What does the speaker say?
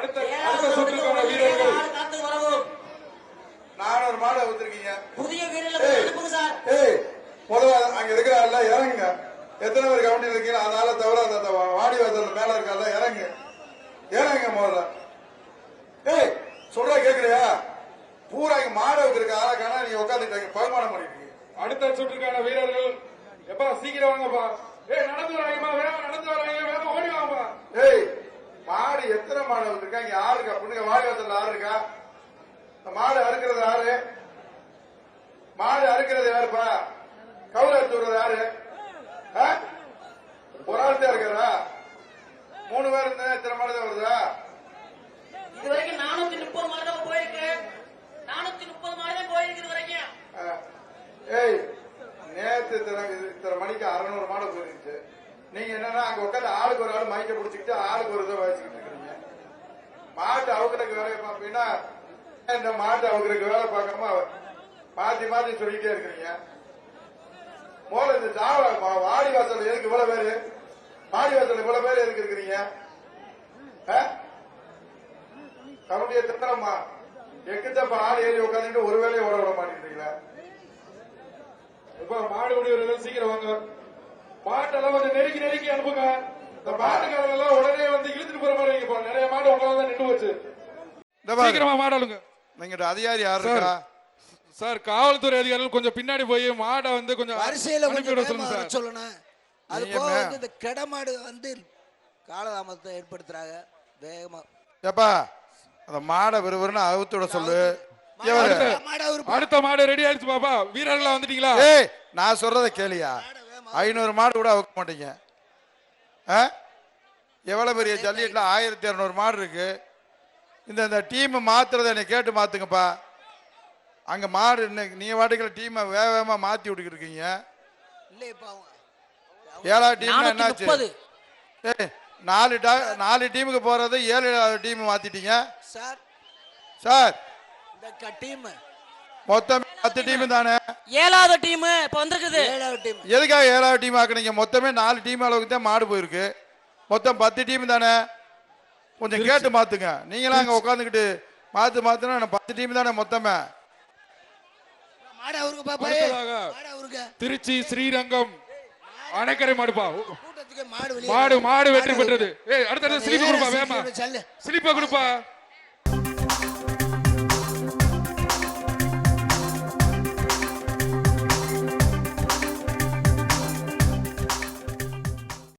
அடுத்த சுற்றுக்கான வீரர்கள் 400 மாடு ஊத்திருக்கீங்க. புதிய வீரர்களுக்கு சார். முதல்ல அங்க இருக்கிறாள் இறங்குங்க. எத்தனை பேர் கவனிட்டு இருக்கீங்க? அதனால தவிர அந்த வாடி வாசல் மேல இருக்கால இறங்கு இறங்க முதல்ல. சொல்ற கேக்குறியா? பூரா இங்க மாடு வச்சிருக்க ஆளாக்கான நீங்க உட்காந்துட்டாங்க பகுமானம் பண்ணிருக்கீங்க. அடுத்த சுற்றுக்கான வீரர்கள் எப்பா சீக்கிரம் வாங்கப்பா. நடந்து வராங்கப்பா, வேகமா நடந்து வராங்க, வேகமா ஓடி வாங்கப்பா. மாடு எத்தனை மாடு வச்சிருக்கா? இங்க யாரு இருக்கா? பொண்ணுங்க வாடி வாசல் யாரு இருக்கா? மாடு அறுக்கிறது யாரு? மாடு அறுக்கிறது யாருப்பா? கவுல எடுத்து விடுறது யாரு? ஒரு ஆள் தான் இருக்கிறா? 3 பேர் இருந்தா எத்தனை மாடு தான் வருதா? இது வரைக்கும் 430 மாடு தான் போயிருக்கு. 430 மாடு தான் போயிருக்கு இது வரைக்கும். நேத்து இத்தனை மணிக்கு 600 மாடு போயிருந்துச்சு. நீங்க என்னன்னா அங்க உட்காந்து ஆளுக்கு ஒரு ஆள் மைக்க பிடிச்சிக்கிட்டு ஆளுக்கு ஒரு இதை வச்சுக்கிட்டு இருக்கிறீங்க. மாட்டு அவுக்கிறதுக்கு வேலையை பார்ப்பீங்கன்னா இந்த மாட்டு அவுக்கிறதுக்கு வேலை பார்க்காம மாத்தி மாத்தி சொல்லிட்டே இருக்கிறீங்க. முதல்ல இந்த சாவ வாடி வாசல் எதுக்கு இவ்வளவு பேரு? வாடி வாசல் இவ்வளவு பேர் எதுக்கு இருக்கிறீங்க? கவுண்டிய திட்டமா எக்குத்தப்ப ஆள் ஏறி உட்காந்துட்டு ஒரு வேலையை ஓட விட மாட்டேங்கிறீங்களா? இப்ப மாடு வீரர்கள் சீக்கிரம் வாங்க. மாட்டெல்லாம் கொஞ்சம் நெருக்கி அனுப்புங்க. இந்த மாட்டுக்காரங்க எல்லாம் உடனே வந்து இழுத்துட்டு போற மாதிரி வைங்க. நிறைய மாடு உங்களால நின்று வச்சு சீக்கிரமா மாடாளுங்க. நீங்க அதிகாரி யாரு இருக்கா சார்? காவல்துறை அதிகாரிகள் கொஞ்சம் பின்னாடி போய் மாடை வந்து கொஞ்சம் வரிசையில கொஞ்சம் சொல்லணும். அது போக வந்து இந்த கடமாடு வந்து காலதாமதத்தை ஏற்படுத்துறாங்க வேகமா. ஏப்பா அந்த மாடை விறுவிறுன்னு அவுத்து விட சொல்லு. அடுத்த மாடு ரெடி ஆயிடுச்சு பாப்பா. வீரர்கள் வந்துட்டீங்களா? நான் சொல்றத கேளியா? 500 மாடு கூட அவுக்க மாட்டீங்க. எவ்வளவு பெரிய ஜல்லிக்கட்டுல 1200 மாடு இருக்கு. இந்த டீம் மாத்துறத என்னை கேட்டு மாத்துங்கப்பா. அங்க மாடு நீங்க வாட்டுக்கிற டீமை வேகமா மாத்தி விட்டுக்கிட்டு இருக்கீங்க. 7வது டீம் என்னாச்சு? 4 டீமுக்கு போறது 7வது டீம் மாத்திட்டீங்க சார். மொத்தம் 10 டீம் தானே? 7வது டீம் இப்ப வந்திருக்குது. எதுக்காக 7வது டீம் ஆக்குனீங்க? மொத்தமே 4 டீம் அளவுக்கு தான் மாடு போயிருக்கு. மொத்தம் 10 டீம் தானே? கொஞ்சம் கேட்டு மாத்துங்க. நீங்களாம் அங்க உட்காந்துக்கிட்டு மாத்துனா 10 டீம் தானே மொத்தமே? திருச்சி ஸ்ரீரங்கம் அணைக்கரை மாடுப்பா. மாடு வெற்றி பெற்றது. அடுத்த ஸ்லிப் கொடுப்பா, வேமா ஸ்லிப்ப கொடுப்பா.